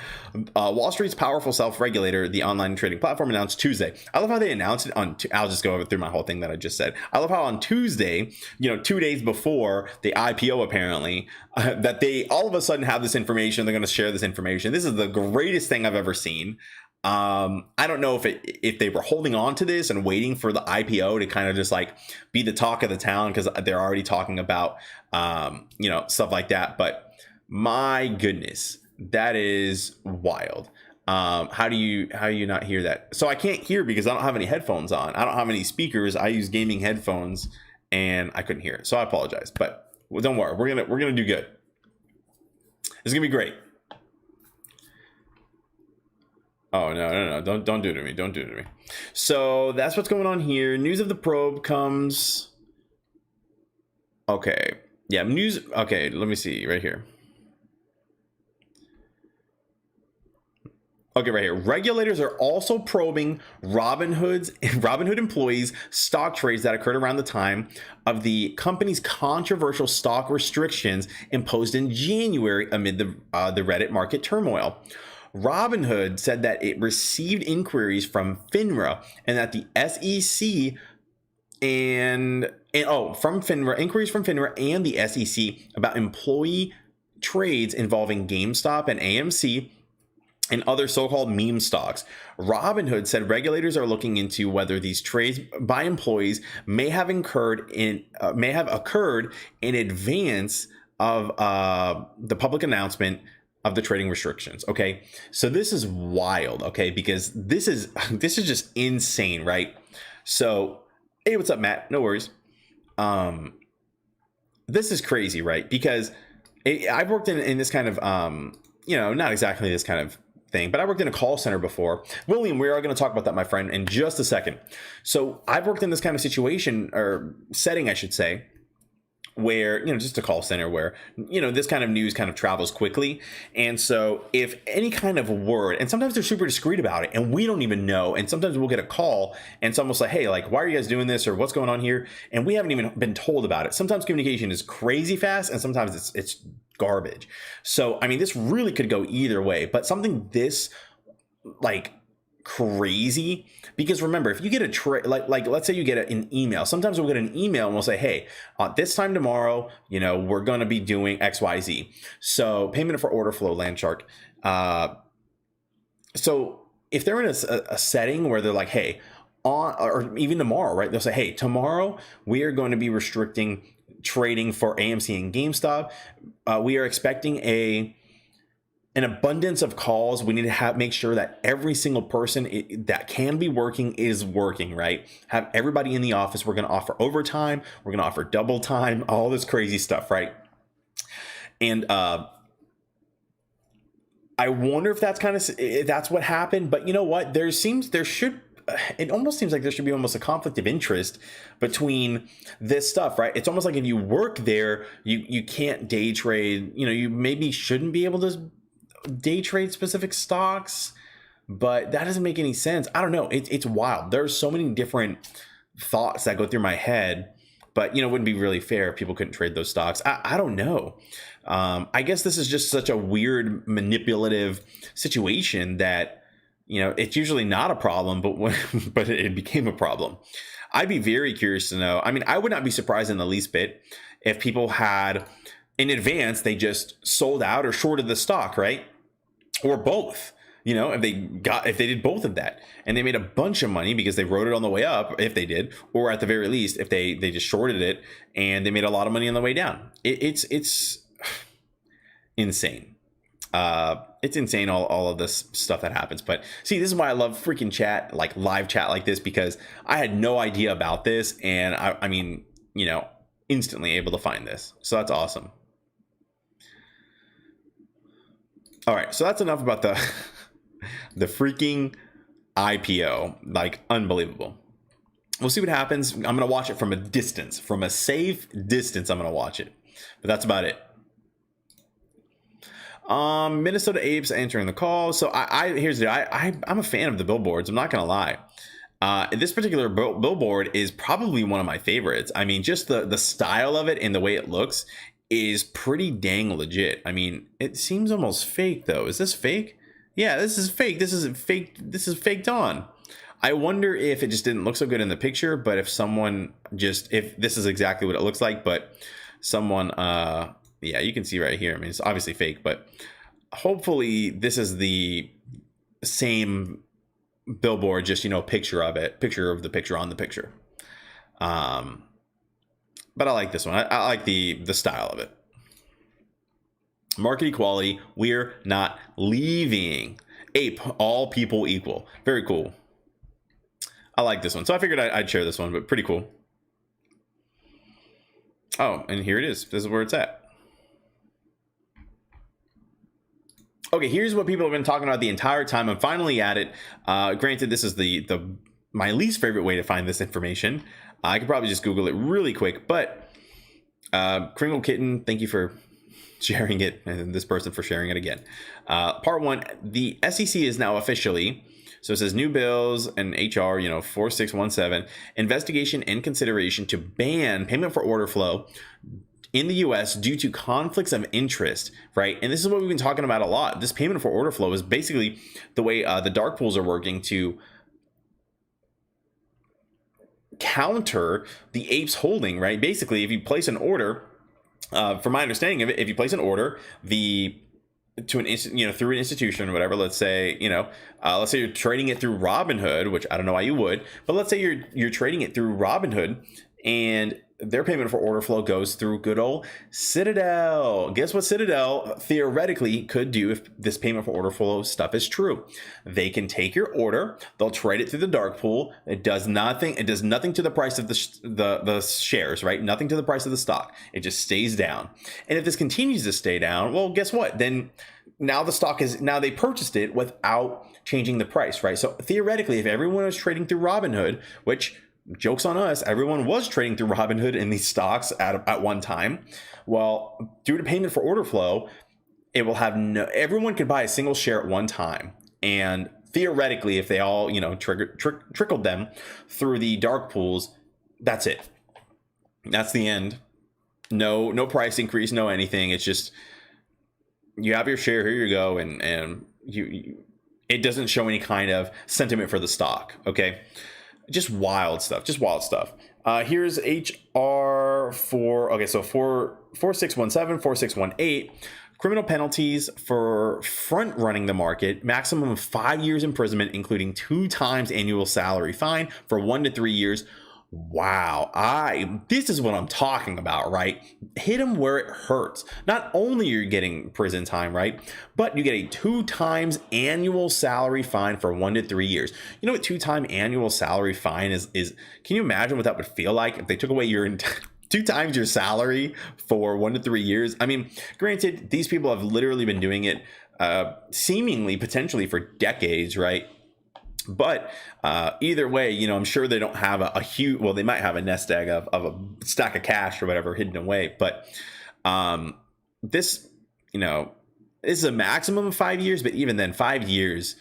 Speaker 1: Wall Street's powerful self-regulator, the online trading platform, announced Tuesday. I love how they announced it on. I'll just go through my whole thing that I just said. I love how on Tuesday, 2 days before the IPO, apparently, that they all of a sudden have this information. They're going to share this information. This is the greatest thing I've ever seen. I don't know if they were holding on to this and waiting for the IPO to kind of just like be the talk of the town, because they're already talking about stuff like that. But my goodness, that is wild. How do you not hear that? So I can't hear because I don't have any headphones on. I don't have any speakers. I use gaming headphones and I couldn't hear it. So I apologize, but don't worry. We're going to do good. It's going to be great. Oh, no. Don't do it to me. Don't do it to me. So that's what's going on here. News of the probe comes. Okay. Yeah. News. Okay. Let me see right here. Okay, right here. Regulators are also probing Robinhood employees' stock trades that occurred around the time of the company's controversial stock restrictions imposed in January amid the Reddit market turmoil. Robinhood said that it received inquiries from FINRA and that the SEC inquiries from FINRA and the SEC about employee trades involving GameStop and AMC and other so-called meme stocks. Robinhood said regulators are looking into whether these trades by employees may have occurred in advance of the public announcement of the trading restrictions. Okay, so this is wild. Okay, because this is just insane, right? So, hey, what's up, Matt? No worries. This is crazy, right? Because I've worked in this kind of not exactly this kind of thing, but I worked in a call center before. William, we are going to talk about that, my friend, in just a second. So I've worked in this kind of situation, or setting, I should say, where, just a call center where, this kind of news kind of travels quickly. And so if any kind of word, and sometimes they're super discreet about it and we don't even know. And sometimes we'll get a call and someone will say, hey, like, why are you guys doing this? Or what's going on here? And we haven't even been told about it. Sometimes communication is crazy fast and sometimes it's garbage. So, I mean, this really could go either way, but something this like crazy, because remember, if you get a like let's say you get an email, sometimes we'll get an email and we'll say, hey, this time tomorrow, we're going to be doing XYZ. So payment for order flow, Landshark. So if they're in a setting where they're like, hey, or even tomorrow, right? They'll say, hey, tomorrow we are going to be restricting trading for AMC and GameStop. We are expecting an abundance of calls. We need to make sure that every single person that can be working is working, right? Have everybody in the office. We're going to offer overtime. We're going to offer double time, all this crazy stuff, right? And I wonder if that's what happened. But you know what? It almost seems like there should be almost a conflict of interest between this stuff, right? It's almost like if you work there, you can't day trade. You maybe shouldn't be able to day trade specific stocks, but that doesn't make any sense. I don't know. It's wild. There's so many different thoughts that go through my head, but it wouldn't be really fair if people couldn't trade those stocks. I don't know. I guess this is just such a weird manipulative situation that it's usually not a problem, but it became a problem. I'd be very curious to know. I mean, I would not be surprised in the least bit if people had in advance, they just sold out or shorted the stock, right? Or both, if they did both of that and they made a bunch of money because they rode it on the way up, if they did, or at the very least, if they just shorted it and they made a lot of money on the way down. It's insane. It's insane, all of this stuff that happens. But see, this is why I love freaking chat, like live chat like this, because I had no idea about this. And I mean, instantly able to find this. So that's awesome. All right, so that's enough about the freaking IPO. Like, unbelievable. We'll see what happens. I'm going to watch it from a distance, from a safe distance. I'm going to watch it, but that's about it. Minnesota Apes answering the call. So here's the deal. I'm a fan of the billboards. I'm not going to lie. This particular billboard is probably one of my favorites. I mean, just the style of it and the way it looks is pretty dang legit. I mean, it seems almost fake though. Is this fake? Yeah, this is fake. This is fake. This is faked on. I wonder if it just didn't look so good in the picture, but if this is exactly what it looks like, but someone, yeah, you can see right here. I mean, it's obviously fake, but hopefully this is the same billboard, just, picture of the picture on the picture. But I like this one. I like the style of it. Market equality. We're not leaving. Ape, all people equal. Very cool. I like this one. So I figured I'd share this one, but pretty cool. Oh, and here it is. This is where it's at. Okay, here's what people have been talking about the entire time. I'm finally at it. Granted, this is my least favorite way to find this information. I could probably just Google it really quick, but Kringle Kitten, thank you for sharing it, and this person for sharing it again. Part one, the SEC is now officially, so it says new bills and HR, 4617, investigation and consideration to ban payment for order flow in the US due to conflicts of interest, right? And this is what we've been talking about a lot. This payment for order flow is basically the way the dark pools are working to counter the apes holding, right? Basically, if you place an order, from my understanding of it, if you place an order through an institution or whatever, let's say you're trading it through Robinhood, which I don't know why you would, but let's say you're trading it through Robinhood and their payment for order flow goes through good old Citadel. Guess what Citadel theoretically could do if this payment for order flow stuff is true? They can take your order, they'll trade it through the dark pool. It does nothing to the price of the shares, right? Nothing to the price of the stock. It just stays down. And if this continues to stay down, well, guess what? Then now they purchased it without changing the price, right? So theoretically, if everyone was trading through Robinhood, which, joke's on us, everyone was trading through Robinhood in these stocks at one time. Well, due to payment for order flow, it will have everyone could buy a single share at one time. And theoretically, if they all, trickled them through the dark pools, that's it. That's the end. No price increase, no anything. It's just, you have your share, here you go, and it doesn't show any kind of sentiment for the stock. Okay. Just wild stuff. Here's HR for 4617, 4618. Criminal penalties for front running the market, maximum of 5 years imprisonment, including 2 times annual salary fine for 1 to 3 years. Wow. This is what I'm talking about, right? Hit them where it hurts. Not only are you getting prison time, right? But you get a 2 times annual salary fine for 1 to 3 years. You know what 2 times annual salary fine is? Can you imagine what that would feel like if they took away your 2 times your salary for 1 to 3 years? I mean, granted, these people have literally been doing it seemingly, potentially for decades, right? But either way, I'm sure they don't have a huge, well, they might have a nest egg of a stack of cash or whatever hidden away. But this is a maximum of 5 years. But even then, 5 years,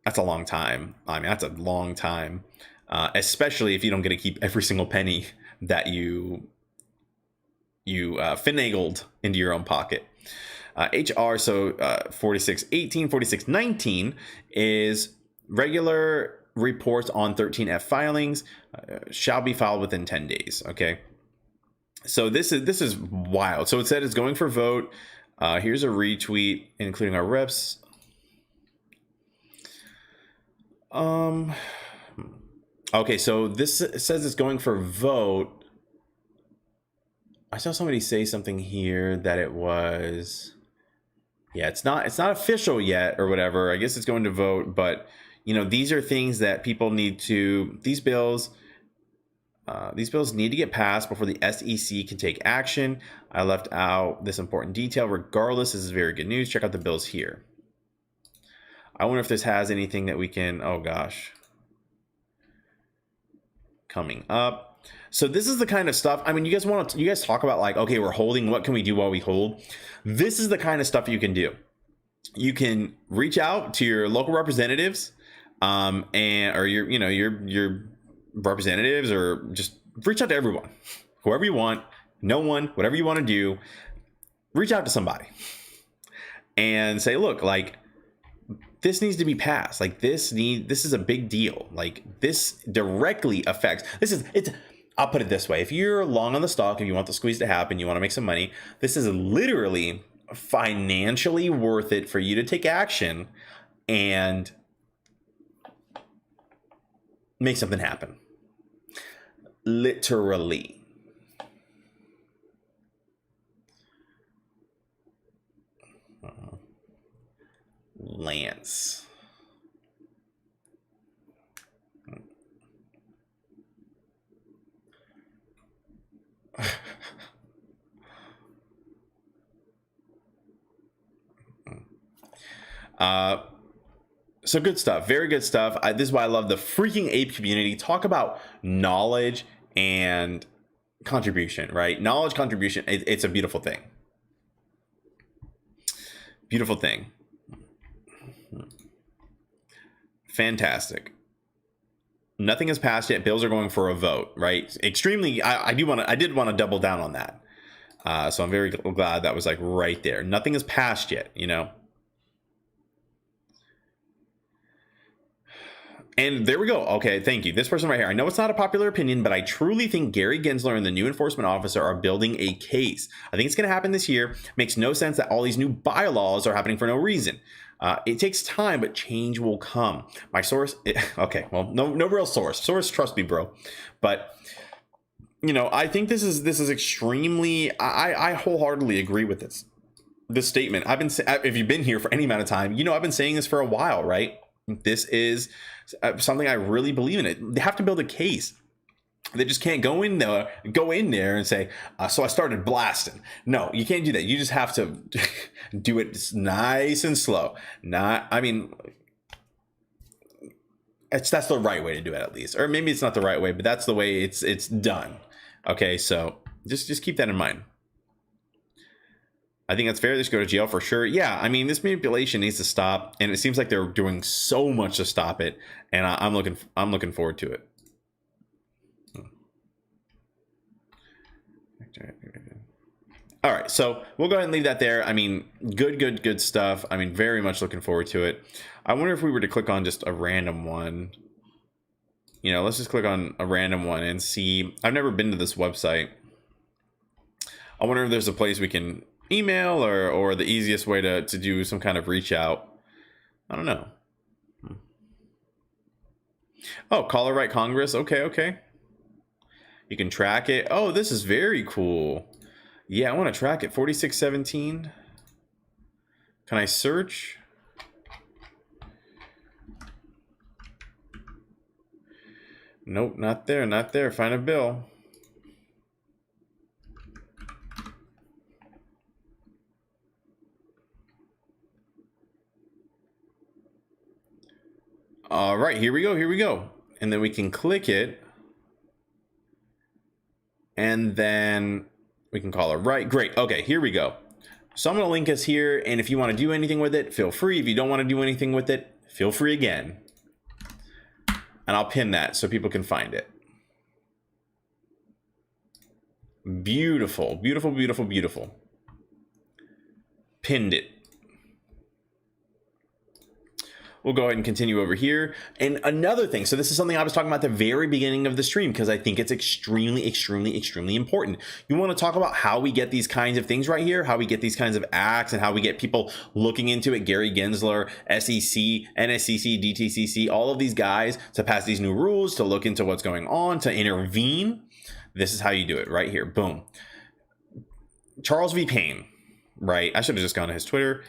Speaker 1: that's a long time. I mean, that's a long time, especially if you don't get to keep every single penny that you finagled into your own pocket. HR, so 4618, 4619 is regular reports on 13F filings shall be filed within 10 days. Okay. So this is wild. So it said it's going for vote. Here's a retweet, including our reps. Okay. So this says it's going for vote. I saw somebody say something here that it was, it's not official yet or whatever. I guess it's going to vote, but these are things that people need to, these bills need to get passed before the SEC can take action. I left out this important detail. Regardless, this is very good news. Check out the bills here. I wonder if this has anything that we can, oh gosh, coming up. So this is the kind of stuff, I mean, you guys talk about like, okay, we're holding, what can we do while we hold? This is the kind of stuff you can do. You can reach out to your local representatives, or your representatives, or just reach out to everyone, whoever you want, no one, whatever you want to do, reach out to somebody and say, look, like, this needs to be passed. Like this is a big deal. Like this directly affects, I'll put it this way. If you're long on the stock and you want the squeeze to happen, you want to make some money, this is literally financially worth it for you to take action and make something happen. Literally. Lance. So good stuff. Very good stuff. This is why I love the freaking ape community. Talk about knowledge and contribution, right? Knowledge, contribution. It's a beautiful thing. Beautiful thing. Fantastic. Nothing has passed yet. Bills are going for a vote, right? Extremely. I did want to double down on that. So I'm very glad that was like right there. Nothing has passed yet, And there we go. Okay, thank you. This person right here. I know it's not a popular opinion, but I truly think Gary Gensler and the new enforcement officer are building a case. I think it's going to happen this year. Makes no sense that all these new bylaws are happening for no reason. It takes time, but change will come. My source. Okay, well, no real source. Source, trust me, bro. But you know, I think this is extremely. I wholeheartedly agree with this statement. I've been, if you've been here for any amount of time, you know, I've been saying this for a while, right? This is something I really believe in. It. They have to build a case. They just can't go in there and say, so I started blasting. No, you can't do that. You just have to do it nice and slow. I mean, that's the right way to do it, at least. Or maybe it's not the right way, but that's the way it's done. Okay, so just keep that in mind. I think that's fair. They should go to jail for sure. Yeah, I mean, this manipulation needs to stop, and it seems like they're doing so much to stop it, and I'm looking forward to it. All right, so we'll go ahead and leave that there. I mean, good stuff. I mean, very much looking forward to it. I wonder if we were to click on just a random one. You know, let's just click on a random one and see. I've never been to this website. I wonder if there's a place we can email or the easiest way to do some kind of reach out. I don't know. Oh, Caller Right Congress. Okay. You can track it. Oh, this is very cool. Yeah, I want to track it. 4617. Can I search? Nope, not there. Find a bill. All right, here we go. And then we can click it. And then we can call it right. Great. Okay, here we go. So I'm going to link us here. And if you want to do anything with it, feel free. If you don't want to do anything with it, feel free again. And I'll pin that so people can find it. Beautiful. Pinned it. We'll go ahead and continue over here. And another thing, so this is something I was talking about at the very beginning of the stream because I think it's extremely important. You want to talk about how we get these kinds of things right here, how we get these kinds of acts and how we get people looking into it. Gary Gensler, SEC, NSCC, DTCC, all of these guys to pass these new rules, to look into what's going on, to intervene. This is how you do it right here. Boom. Charles V. Payne, right? I should have just gone to his Twitter.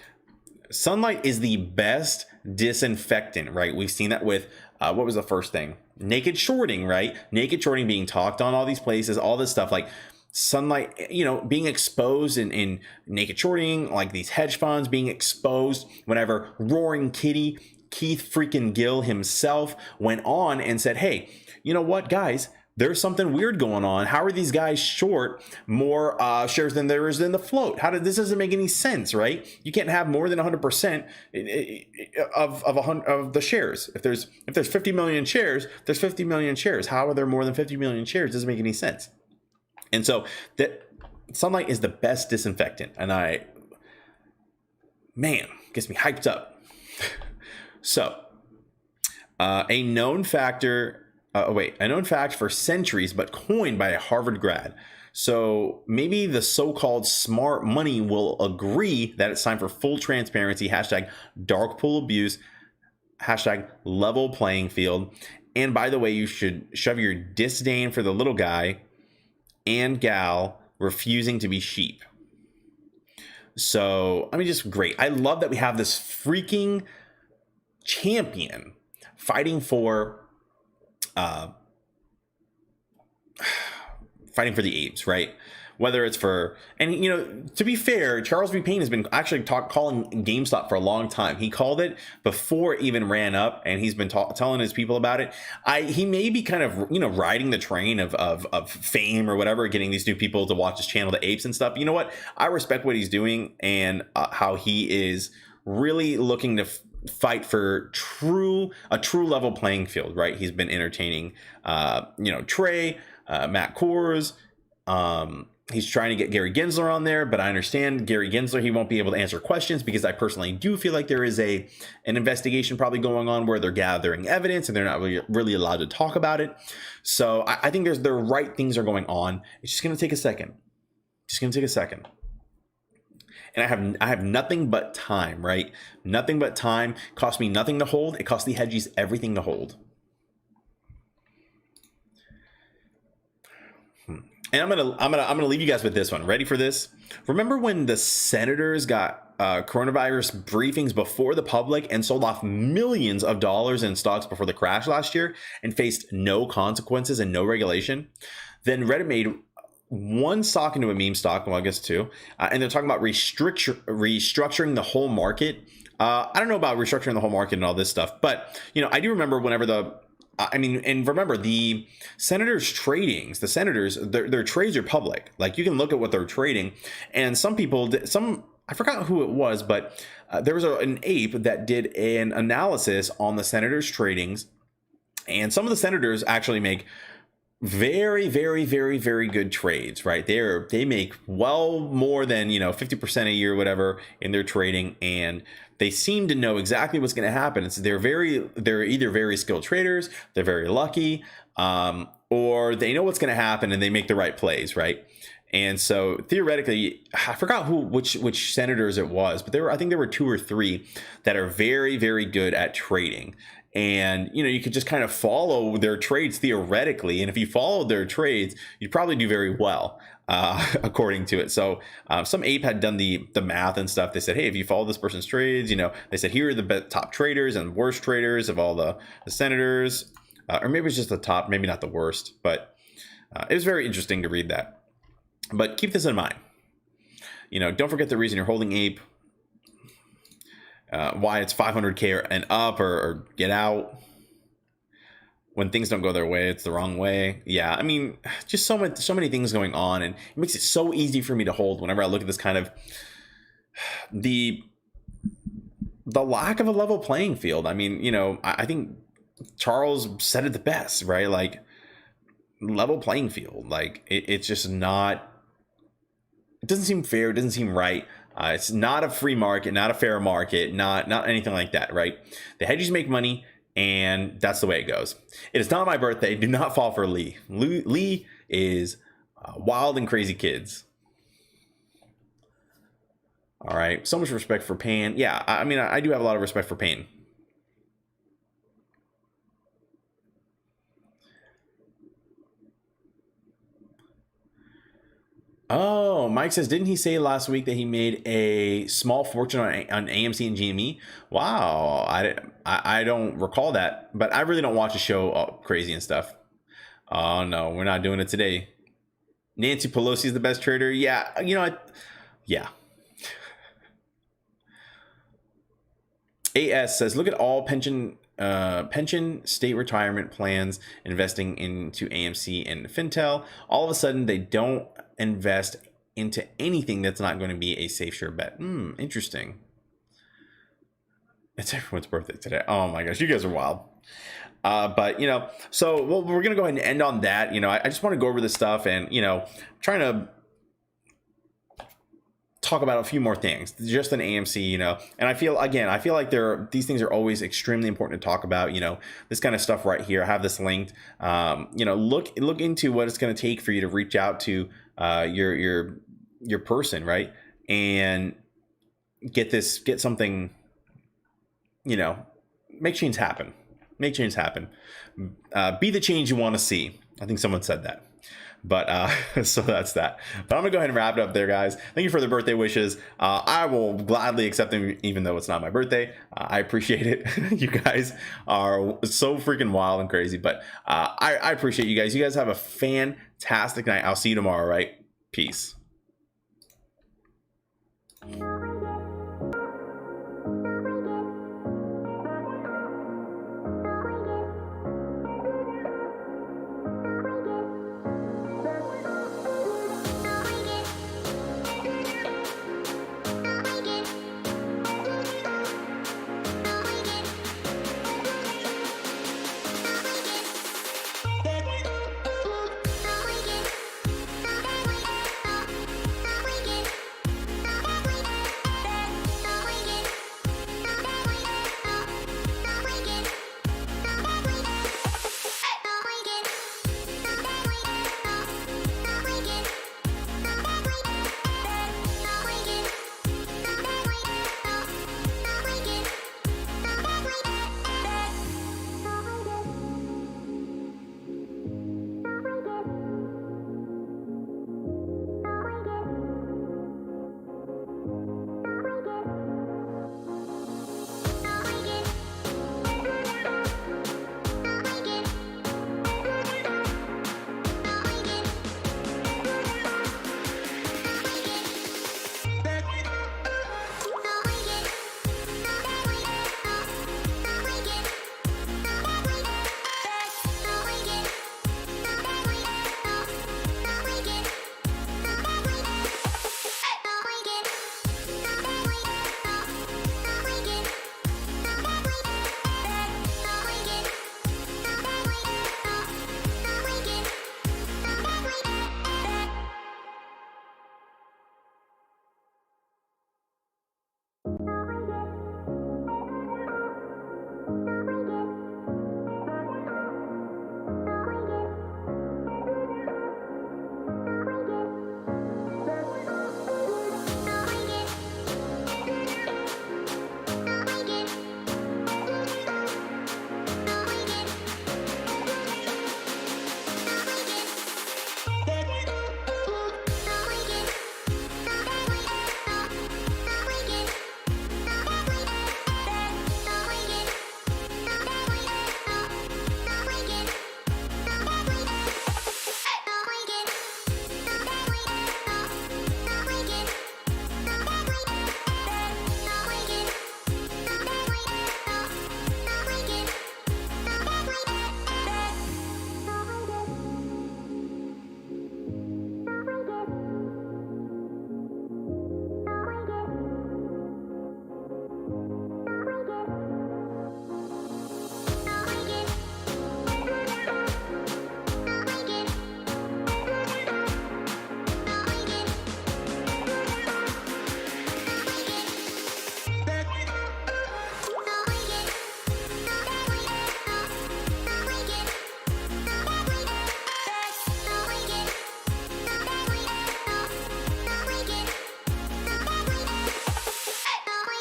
Speaker 1: Sunlight is the best disinfectant, right? We've seen that with what was the first thing? Naked shorting, right? Naked shorting being talked on all these places, all this stuff like sunlight, you know, being exposed in naked shorting, like these hedge funds being exposed whenever Roaring Kitty, Keith freaking Gill himself went on and said, hey, you know what, guys? There's something weird going on. How are these guys short more shares than there is in the float? This doesn't make any sense, right? You can't have more than 100% of the shares. If there's 50 million shares, there's 50 million shares. How are there more than 50 million shares? Doesn't make any sense. And so that sunlight is the best disinfectant, and gets me hyped up. So a known fact for centuries, but coined by a Harvard grad. So maybe the so-called smart money will agree that it's time for full transparency, hashtag dark pool abuse, hashtag level playing field. And by the way, you should shove your disdain for the little guy and gal refusing to be sheep. So, I mean, just great. I love that we have this freaking champion fighting for the apes, right? Whether it's for, and you know, to be fair, Charles V. Payne has been actually calling GameStop for a long time. He called it before it even ran up, and he's been telling his people about it. He may be kind of, you know, riding the train of fame or whatever, getting these new people to watch his channel, the apes and stuff. You know what? I respect what he's doing and how he is really looking to fight for a true level playing field, right? He's been entertaining, Trey, Matt Kors. He's trying to get Gary Gensler on there, but I understand Gary Gensler, he won't be able to answer questions because I personally do feel like there is an investigation probably going on where they're gathering evidence and they're not really allowed to talk about it. So I think the right things are going on. It's just going to take a second. And I have nothing but time, right? Nothing but time. Cost me nothing to hold. It cost the hedgies everything to hold. And I'm gonna leave you guys with this one. Ready for this? Remember when the senators got coronavirus briefings before the public and sold off millions of dollars in stocks before the crash last year and faced no consequences and no regulation? Then Reddit made one stock into a meme stock, well, I guess two, and they're talking about restructuring the whole market. I don't know about restructuring the whole market and all this stuff, but I do remember whenever and remember the senators' tradings, their trades are public. Like, you can look at what they're trading, and some people, I forgot who it was, but there was an ape that did an analysis on the senators' tradings, and some of the senators actually make very, very, very, very good trades, right? They make well more than 50% a year, whatever, in their trading, and they seem to know exactly what's going to happen. They're either very skilled traders, they're very lucky, or they know what's going to happen and they make the right plays, right? And so theoretically, I forgot which senators it was, but I think there were 2 or 3 that are very, very good at trading. And you could just kind of follow their trades theoretically, and if you followed their trades, you'd probably do very well, according to it. So some ape had done the math and stuff. They said, hey, if you follow this person's trades, they said here are the top traders and worst traders of all the senators, or maybe it's just the top, maybe not the worst, but it was very interesting to read that. But keep this in mind. Don't forget the reason you're holding ape. Why it's 500K and up, or get out. When things don't go their way, it's the wrong way. Yeah, I mean, just so many things going on, and it makes it so easy for me to hold whenever I look at this kind of the lack of a level playing field. I mean, I think Charles said it the best, right? Like, level playing field. Like, it's just not. It doesn't seem fair. It doesn't seem right. It's not a free market, not a fair market, not anything like that, right? The hedges make money, and that's the way it goes. It is not my birthday. Do not fall for Lee. Lee is wild and crazy kids. All right. So much respect for Pan. Yeah, I mean, I do have a lot of respect for Pan. Oh, Mike says, didn't he say last week that he made a small fortune on AMC and GME? Wow, I don't recall that, but I really don't watch the show crazy and stuff. Oh no, we're not doing it today. Nancy Pelosi is the best trader. Yeah, yeah. AS says, look at all pension state retirement plans investing into AMC and Fintel. All of a sudden, they don't invest into anything that's not going to be a safe, sure bet. Interesting. It's everyone's birthday today. Oh my gosh, you guys are wild. But so we're gonna go ahead and end on that. I just want to go over this stuff and trying to talk about a few more things just an AMC, and I feel like these things are always extremely important to talk about. This kind of stuff right here. I have this linked. Look into what it's going to take for you to reach out to your person, right, and get something. Make change happen. Be the change you want to see. I think someone said that. But so that's that. But I'm gonna go ahead and wrap it up there, guys. Thank you for the birthday wishes. I will gladly accept them, even though it's not my birthday. I appreciate it. You guys are so freaking wild and crazy, but I appreciate you guys. You guys have a fantastic night. I'll see you tomorrow, right? Peace.